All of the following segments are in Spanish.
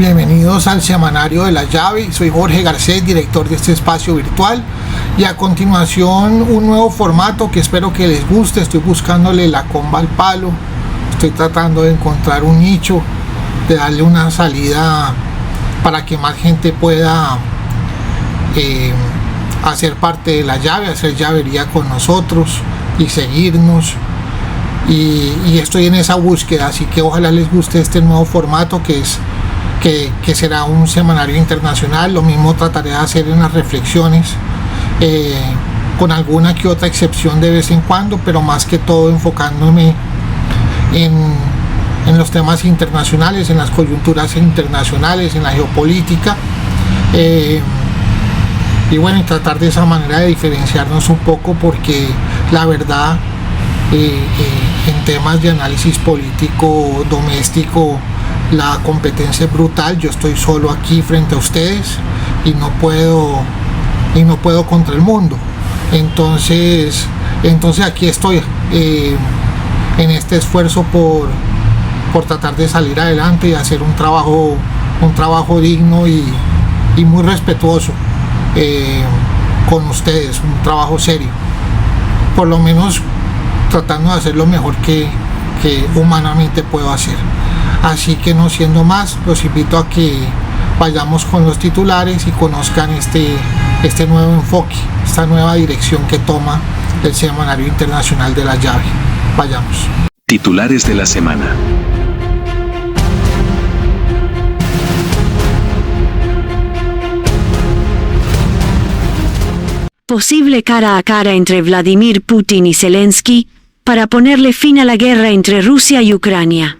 Bienvenidos al Semanario de la Llave. Soy Jorge Garcés, director de este espacio virtual, y a continuación un nuevo formato que espero que les guste. Estoy buscándole la comba al palo, estoy tratando de encontrar un nicho, de darle una salida para que más gente pueda hacer parte de la llave, hacer llavería con nosotros y seguirnos. Y estoy en esa búsqueda, así que ojalá les guste este nuevo formato que será un semanario internacional. Lo mismo trataré de hacer unas reflexiones con alguna que otra excepción de vez en cuando, pero más que todo enfocándome en los temas internacionales, en las coyunturas internacionales, en la geopolítica, y bueno, y tratar de esa manera de diferenciarnos un poco, porque la verdad en temas de análisis político doméstico la competencia es brutal. Yo estoy solo aquí frente a ustedes y no puedo contra el mundo. Entonces aquí estoy en este esfuerzo por tratar de salir adelante y hacer un trabajo digno y muy respetuoso con ustedes, un trabajo serio, por lo menos tratando de hacer lo mejor que humanamente puedo hacer. Así que, no siendo más, los invito a que vayamos con los titulares y conozcan este nuevo enfoque, esta nueva dirección que toma el Semanario Internacional de la Llave. Vayamos. Titulares de la semana. Posible cara a cara entre Vladimir Putin y Zelensky para ponerle fin a la guerra entre Rusia y Ucrania.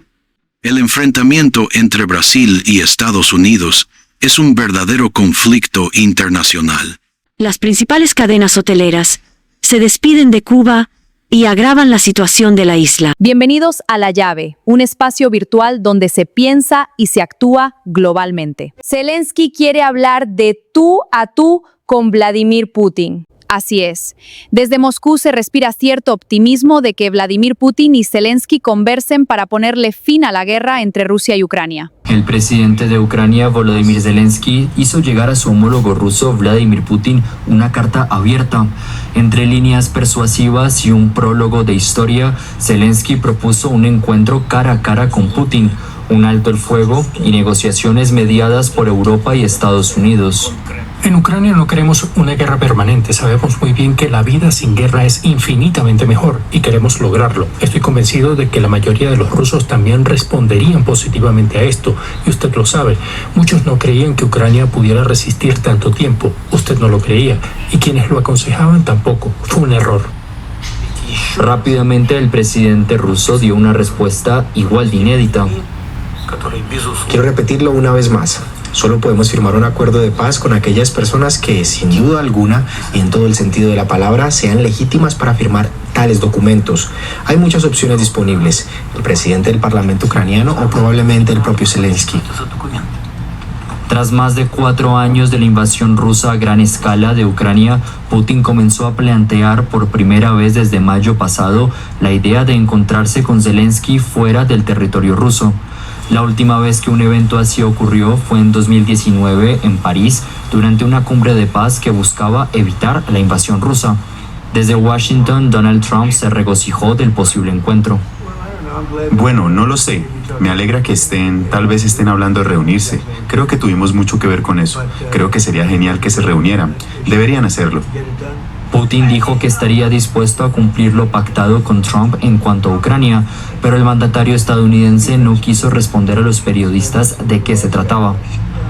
El enfrentamiento entre Brasil y Estados Unidos es un verdadero conflicto internacional. Las principales cadenas hoteleras se despiden de Cuba y agravan la situación de la isla. Bienvenidos a La Llave, un espacio virtual donde se piensa y se actúa globalmente. Zelensky quiere hablar de tú a tú con Vladimir Putin. Así es. Desde Moscú se respira cierto optimismo de que Vladimir Putin y Zelensky conversen para ponerle fin a la guerra entre Rusia y Ucrania. El presidente de Ucrania, Volodymyr Zelensky, hizo llegar a su homólogo ruso, Vladimir Putin, una carta abierta. Entre líneas persuasivas y un prólogo de historia, Zelensky propuso un encuentro cara a cara con Putin, un alto el fuego y negociaciones mediadas por Europa y Estados Unidos. En Ucrania no queremos una guerra permanente. Sabemos muy bien que la vida sin guerra es infinitamente mejor y queremos lograrlo. Estoy convencido de que la mayoría de los rusos también responderían positivamente a esto, y usted lo sabe. Muchos no creían que Ucrania pudiera resistir tanto tiempo. Usted no lo creía, y quienes lo aconsejaban tampoco. Fue un error. Rápidamente el presidente ruso dio una respuesta igual de inédita. Quiero repetirlo una vez más. Solo podemos firmar un acuerdo de paz con aquellas personas que, sin duda alguna, y en todo el sentido de la palabra, sean legítimas para firmar tales documentos. Hay muchas opciones disponibles: el presidente del Parlamento ucraniano o probablemente el propio Zelensky. Tras más de 4 años de la invasión rusa a gran escala de Ucrania, Putin comenzó a plantear por primera vez desde mayo pasado la idea de encontrarse con Zelensky fuera del territorio ruso. La última vez que un evento así ocurrió fue en 2019 en París, durante una cumbre de paz que buscaba evitar la invasión rusa. Desde Washington, Donald Trump se regocijó del posible encuentro. Bueno, no lo sé. Me alegra que tal vez estén hablando de reunirse. Creo que tuvimos mucho que ver con eso. Creo que sería genial que se reunieran. Deberían hacerlo. Putin dijo que estaría dispuesto a cumplir lo pactado con Trump en cuanto a Ucrania, pero el mandatario estadounidense no quiso responder a los periodistas de qué se trataba.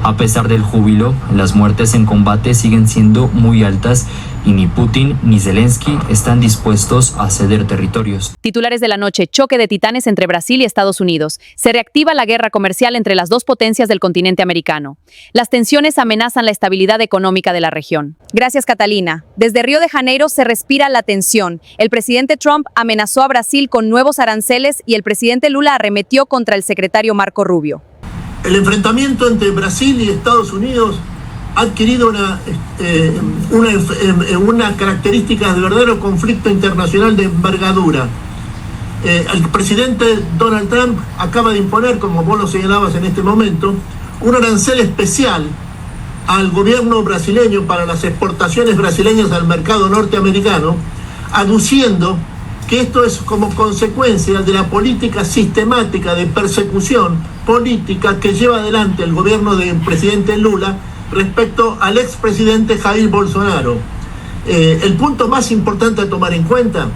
A pesar del júbilo, las muertes en combate siguen siendo muy altas y ni Putin ni Zelensky están dispuestos a ceder territorios. Titulares de la noche: choque de titanes entre Brasil y Estados Unidos. Se reactiva la guerra comercial entre las dos potencias del continente americano. Las tensiones amenazan la estabilidad económica de la región. Gracias, Catalina. Desde Río de Janeiro se respira la tensión. El presidente Trump amenazó a Brasil con nuevos aranceles y el presidente Lula arremetió contra el secretario Marco Rubio. El enfrentamiento entre Brasil y Estados Unidos ha adquirido una característica de verdadero conflicto internacional de envergadura. El presidente Donald Trump acaba de imponer, como vos lo señalabas en este momento, un arancel especial al gobierno brasileño para las exportaciones brasileñas al mercado norteamericano, aduciendo que esto es como consecuencia de la política sistemática de persecución política que lleva adelante el gobierno del presidente Lula respecto al expresidente Jair Bolsonaro. El punto más importante a tomar en cuenta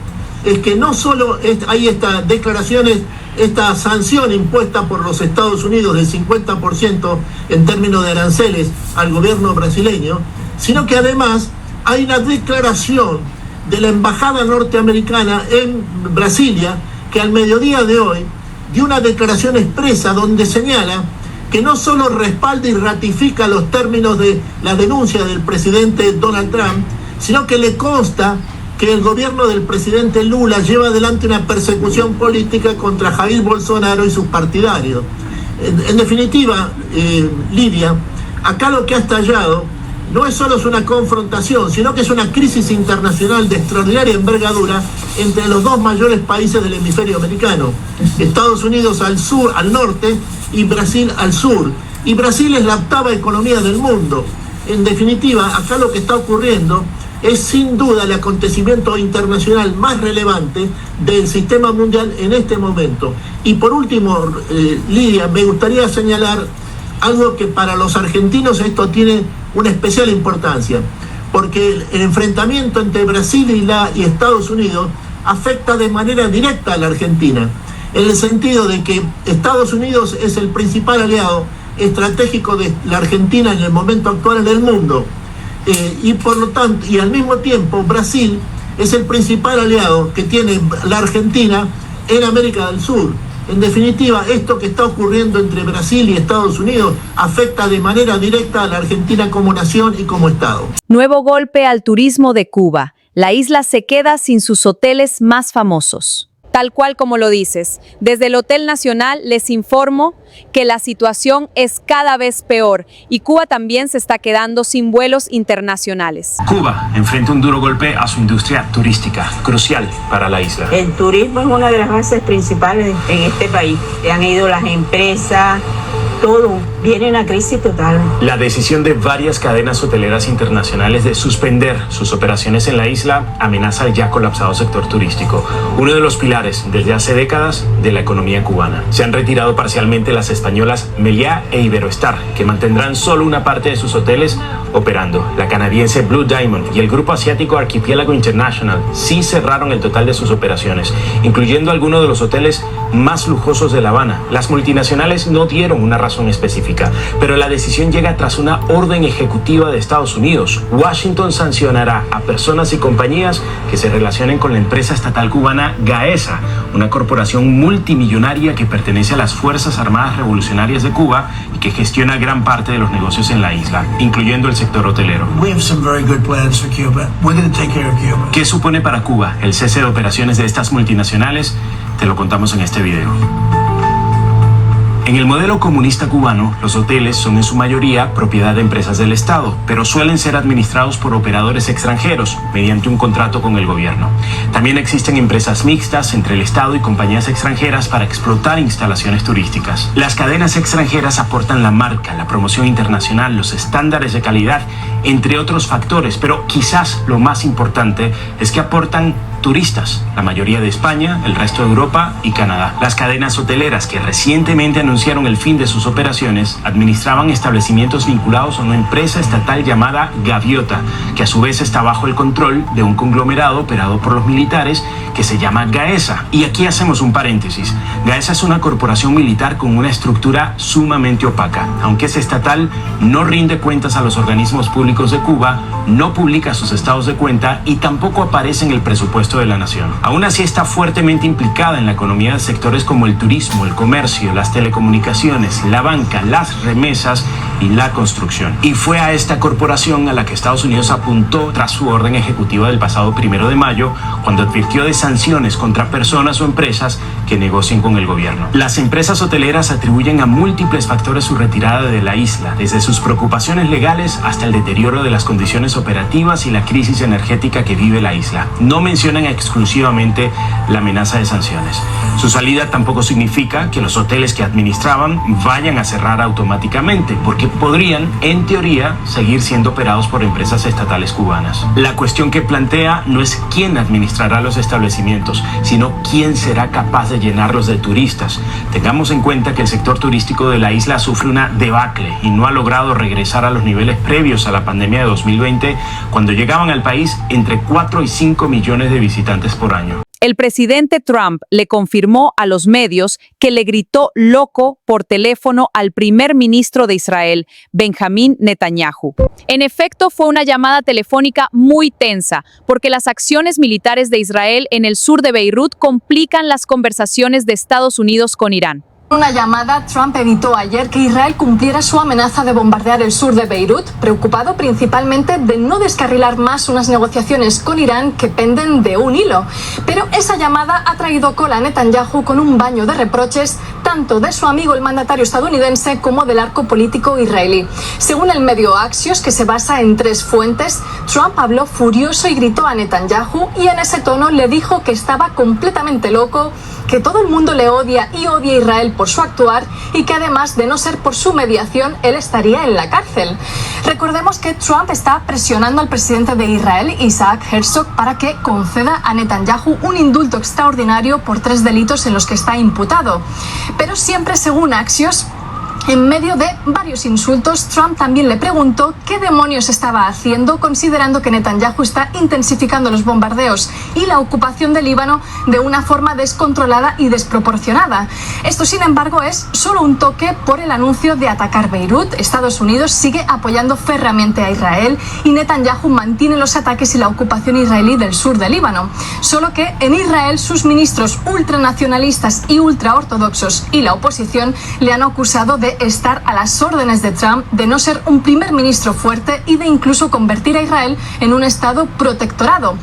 es que no solo hay estas declaraciones, esta sanción impuesta por los Estados Unidos del 50% en términos de aranceles al gobierno brasileño, sino que además hay una declaración de la embajada norteamericana en Brasilia, que al mediodía de hoy dio una declaración expresa donde señala que no solo respalda y ratifica los términos de la denuncia del presidente Donald Trump, sino que le consta que el gobierno del presidente Lula lleva adelante una persecución política contra Jair Bolsonaro y sus partidarios. En definitiva, Lidia, acá lo que ha estallado no es solo una confrontación, sino que es una crisis internacional de extraordinaria envergadura entre los dos mayores países del hemisferio americano, Estados Unidos al sur, al norte, y Brasil al sur. Y Brasil es la octava economía del mundo. En definitiva, acá lo que está ocurriendo es sin duda el acontecimiento internacional más relevante del sistema mundial en este momento. Y por último, Lidia, me gustaría señalar algo que para los argentinos esto tiene una especial importancia, porque el enfrentamiento entre Brasil y Estados Unidos afecta de manera directa a la Argentina, en el sentido de que Estados Unidos es el principal aliado estratégico de la Argentina en el momento actual en el mundo. Y por lo tanto, y al mismo tiempo Brasil es el principal aliado que tiene la Argentina en América del Sur. En definitiva, esto que está ocurriendo entre Brasil y Estados Unidos afecta de manera directa a la Argentina como nación y como Estado. Nuevo golpe al turismo de Cuba. La isla se queda sin sus hoteles más famosos. Tal cual como lo dices, desde el Hotel Nacional les informo que la situación es cada vez peor y Cuba también se está quedando sin vuelos internacionales. Cuba enfrenta un duro golpe a su industria turística, crucial para la isla. El turismo es una de las bases principales en este país. Se han ido las empresas, todo. Viene una crisis total. La decisión de varias cadenas hoteleras internacionales de suspender sus operaciones en la isla amenaza el ya colapsado sector turístico, uno de los pilares desde hace décadas de la economía cubana. Se han retirado parcialmente las españolas Meliá e Iberoestar, que mantendrán solo una parte de sus hoteles operando. La canadiense Blue Diamond y el grupo asiático Archipiélago International sí cerraron el total de sus operaciones, incluyendo algunos de los hoteles más lujosos de La Habana. Las multinacionales no dieron una razón específica, pero la decisión llega tras una orden ejecutiva de Estados Unidos. Washington sancionará a personas y compañías que se relacionen con la empresa estatal cubana Gaesa, una corporación multimillonaria que pertenece a las Fuerzas Armadas Revolucionarias de Cuba y que gestiona gran parte de los negocios en la isla, incluyendo el sector hotelero. ¿Qué supone para Cuba el cese de operaciones de estas multinacionales? Te lo contamos en este video. En el modelo comunista cubano, los hoteles son en su mayoría propiedad de empresas del Estado, pero suelen ser administrados por operadores extranjeros mediante un contrato con el gobierno. También existen empresas mixtas entre el Estado y compañías extranjeras para explotar instalaciones turísticas. Las cadenas extranjeras aportan la marca, la promoción internacional, los estándares de calidad, entre otros factores, pero quizás lo más importante es que aportan turistas, la mayoría de España, el resto de Europa y Canadá. Las cadenas hoteleras que recientemente anunciaron el fin de sus operaciones administraban establecimientos vinculados a una empresa estatal llamada Gaviota, que a su vez está bajo el control de un conglomerado operado por los militares que se llama Gaesa. Y aquí hacemos un paréntesis. Gaesa es una corporación militar con una estructura sumamente opaca. Aunque es estatal, no rinde cuentas a los organismos públicos de Cuba, no publica sus estados de cuenta y tampoco aparece en el presupuesto de la nación. Aún así está fuertemente implicada en la economía de sectores como el turismo, el comercio, las telecomunicaciones, la banca, las remesas y la construcción. Y fue a esta corporación a la que Estados Unidos apuntó tras su orden ejecutiva del pasado 1 de mayo, cuando advirtió de sanciones contra personas o empresas que negocien con el gobierno. Las empresas hoteleras atribuyen a múltiples factores su retirada de la isla, desde sus preocupaciones legales hasta el deterioro de las condiciones operativas y la crisis energética que vive la isla. No mencionan exclusivamente la amenaza de sanciones. Su salida tampoco significa que los hoteles que administraban vayan a cerrar automáticamente, porque podrían, en teoría, seguir siendo operados por empresas estatales cubanas. La cuestión que plantea no es quién administrará los establecimientos, sino quién será capaz de llenarlos de turistas. Tengamos en cuenta que el sector turístico de la isla sufre una debacle y no ha logrado regresar a los niveles previos a la pandemia de 2020, cuando llegaban al país entre 4 y 5 millones de visitantes por año. El presidente Trump le confirmó a los medios que le gritó loco por teléfono al primer ministro de Israel, Benjamín Netanyahu. En efecto, fue una llamada telefónica muy tensa, porque las acciones militares de Israel en el sur de Beirut complican las conversaciones de Estados Unidos con Irán. En una llamada, Trump evitó ayer que Israel cumpliera su amenaza de bombardear el sur de Beirut, preocupado principalmente de no descarrilar más unas negociaciones con Irán que penden de un hilo. Pero esa llamada ha traído cola a Netanyahu con un baño de reproches tanto de su amigo el mandatario estadounidense como del arco político israelí. Según el medio Axios, que se basa en 3 fuentes, Trump habló furioso y gritó a Netanyahu y en ese tono le dijo que estaba completamente loco, que todo el mundo le odia y odia a Israel por su actuar y que además de no ser por su mediación, él estaría en la cárcel. Recordemos que Trump está presionando al presidente de Israel, Isaac Herzog, para que conceda a Netanyahu un indulto extraordinario por 3 delitos en los que está imputado. Pero siempre según Axios, en medio de varios insultos, Trump también le preguntó qué demonios estaba haciendo, considerando que Netanyahu está intensificando los bombardeos y la ocupación del Líbano de una forma descontrolada y desproporcionada. Esto, sin embargo, es solo un toque por el anuncio de atacar Beirut. Estados Unidos sigue apoyando férreamente a Israel y Netanyahu mantiene los ataques y la ocupación israelí del sur del Líbano. Solo que en Israel sus ministros ultranacionalistas y ultraortodoxos y la oposición le han acusado de estar a las órdenes de Trump, de no ser un primer ministro fuerte y de incluso convertir a Israel en un estado protectorado.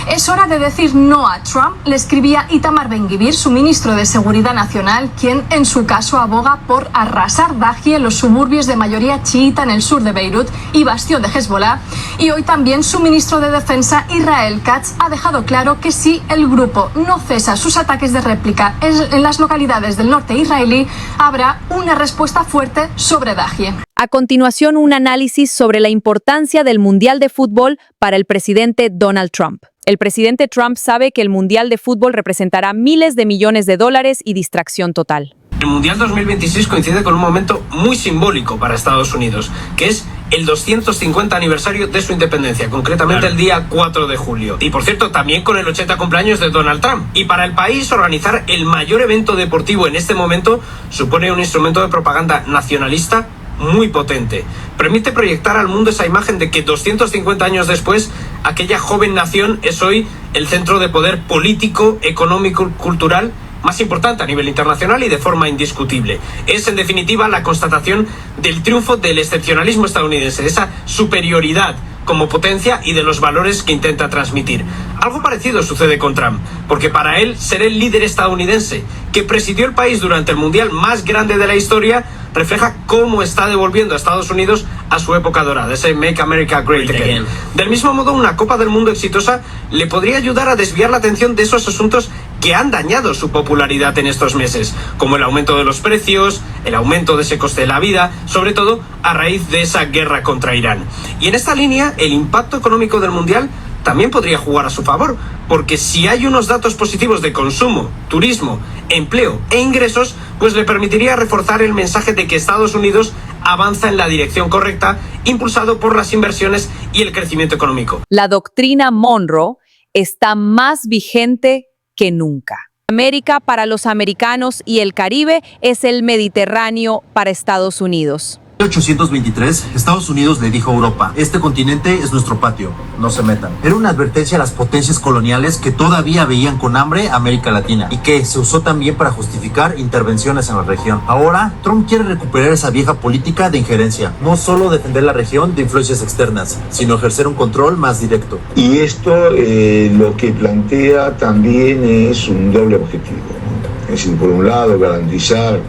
Es hora de decir no a Trump, le escribía Itamar Ben-Gvir, su ministro de Seguridad Nacional, quien en su caso aboga por arrasar Dahi en los suburbios de mayoría chiita en el sur de Beirut y bastión de Hezbollah. Y hoy también su ministro de Defensa, Israel Katz, ha dejado claro que si el grupo no cesa sus ataques de réplica en las localidades del norte israelí, habrá una respuesta fuerte sobre Dahi. A continuación, un análisis sobre la importancia del Mundial de Fútbol para el presidente Donald Trump. El presidente Trump sabe que el Mundial de Fútbol representará miles de millones de dólares y distracción total. El Mundial 2026 coincide con un momento muy simbólico para Estados Unidos, que es el 250 aniversario de su independencia, concretamente el día 4 de julio. Y por cierto, también con el 80 cumpleaños de Donald Trump. Y para el país, organizar el mayor evento deportivo en este momento supone un instrumento de propaganda nacionalista muy potente. Permite proyectar al mundo esa imagen de que 250 años después, aquella joven nación es hoy el centro de poder político, económico, cultural más importante a nivel internacional y de forma indiscutible. Es, en definitiva, la constatación del triunfo del excepcionalismo estadounidense, de esa superioridad como potencia y de los valores que intenta transmitir. Algo parecido sucede con Trump, porque para él ser el líder estadounidense que presidió el país durante el mundial más grande de la historia refleja cómo está devolviendo a Estados Unidos a su época dorada, ese Make America Great Again. Del mismo modo, una Copa del Mundo exitosa le podría ayudar a desviar la atención de esos asuntos que han dañado su popularidad en estos meses, como el aumento de los precios, el aumento de ese coste de la vida, sobre todo a raíz de esa guerra contra Irán. Y en esta línea, el impacto económico del mundial también podría jugar a su favor, porque si hay unos datos positivos de consumo, turismo, empleo e ingresos, pues le permitiría reforzar el mensaje de que Estados Unidos avanza en la dirección correcta, impulsado por las inversiones y el crecimiento económico. La doctrina Monroe está más vigente que nunca. América para los americanos y el Caribe es el Mediterráneo para Estados Unidos. En 1823, Estados Unidos le dijo a Europa: este continente es nuestro patio, no se metan. Era una advertencia a las potencias coloniales que todavía veían con hambre a América Latina y que se usó también para justificar intervenciones en la región. Ahora, Trump quiere recuperar esa vieja política de injerencia, no solo defender la región de influencias externas, sino ejercer un control más directo. Y esto lo que plantea también es un doble objetivo, ¿no? Es decir, por un lado, garantizar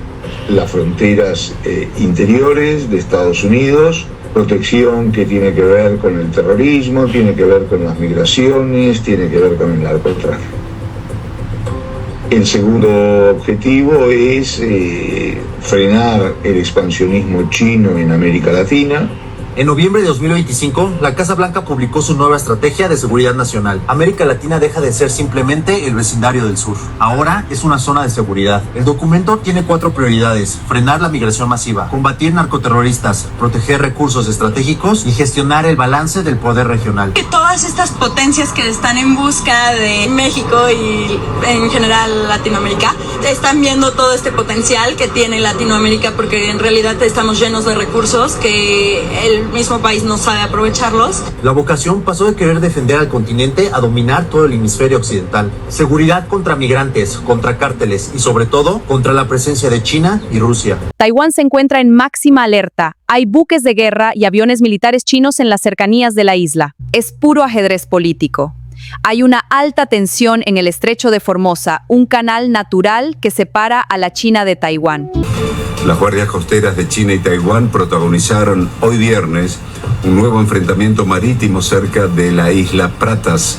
las fronteras interiores de Estados Unidos, protección que tiene que ver con el terrorismo, tiene que ver con las migraciones, tiene que ver con el narcotráfico. El segundo objetivo es frenar el expansionismo chino en América Latina. En noviembre de 2025, la Casa Blanca publicó su nueva estrategia de seguridad nacional. América Latina deja de ser simplemente el vecindario del sur. Ahora es una zona de seguridad. El documento tiene 4 prioridades: frenar la migración masiva, combatir narcoterroristas, proteger recursos estratégicos y gestionar el balance del poder regional. Que todas estas potencias que están en busca de México y en general Latinoamérica están viendo todo este potencial que tiene Latinoamérica, porque en realidad estamos llenos de recursos que el mismo país no sabe aprovecharlos. La vocación pasó de querer defender al continente a dominar todo el hemisferio occidental. Seguridad contra migrantes, contra cárteles y sobre todo contra la presencia de China y Rusia. Taiwán se encuentra en máxima alerta. Hay buques de guerra y aviones militares chinos en las cercanías de la isla. Es puro ajedrez político. Hay una alta tensión en el estrecho de Formosa, un canal natural que separa a la China de Taiwán. Las guardias costeras de China y Taiwán protagonizaron hoy viernes un nuevo enfrentamiento marítimo cerca de la isla Pratas,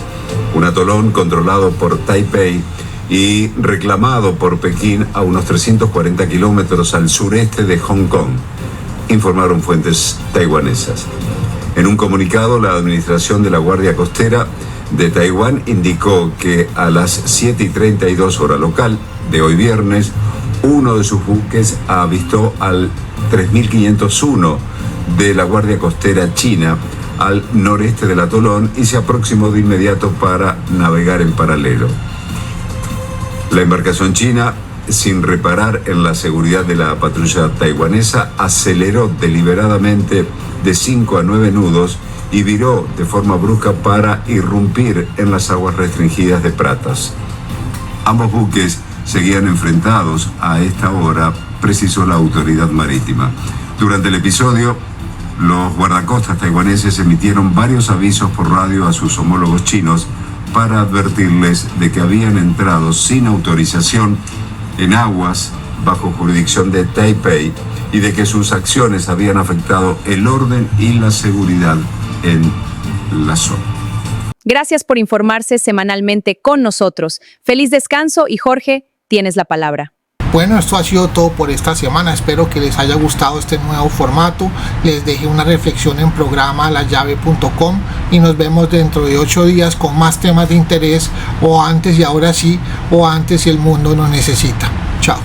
un atolón controlado por Taipei y reclamado por Pekín a unos 340 kilómetros al sureste de Hong Kong, informaron fuentes taiwanesas. En un comunicado, la administración de la Guardia Costera de Taiwán indicó que a las 7:32 hora local de hoy viernes, uno de sus buques avistó al 3501 de la Guardia Costera China al noreste del atolón y se aproximó de inmediato para navegar en paralelo. La embarcación china, sin reparar en la seguridad de la patrulla taiwanesa, aceleró deliberadamente de 5 a 9 nudos y viró de forma brusca para irrumpir en las aguas restringidas de Pratas. Ambos buques seguían enfrentados a esta hora, precisó la autoridad marítima. Durante el episodio, los guardacostas taiwaneses emitieron varios avisos por radio a sus homólogos chinos para advertirles de que habían entrado sin autorización en aguas bajo jurisdicción de Taipei y de que sus acciones habían afectado el orden y la seguridad en la zona. Gracias por informarse semanalmente con nosotros. Feliz descanso y Jorge, tienes la palabra. Bueno, esto ha sido todo por esta semana. Espero que les haya gustado este nuevo formato. Les dejé una reflexión en programa layave.com y nos vemos dentro de 8 días con más temas de interés, o antes y ahora sí, o antes si el mundo nos necesita. Chao.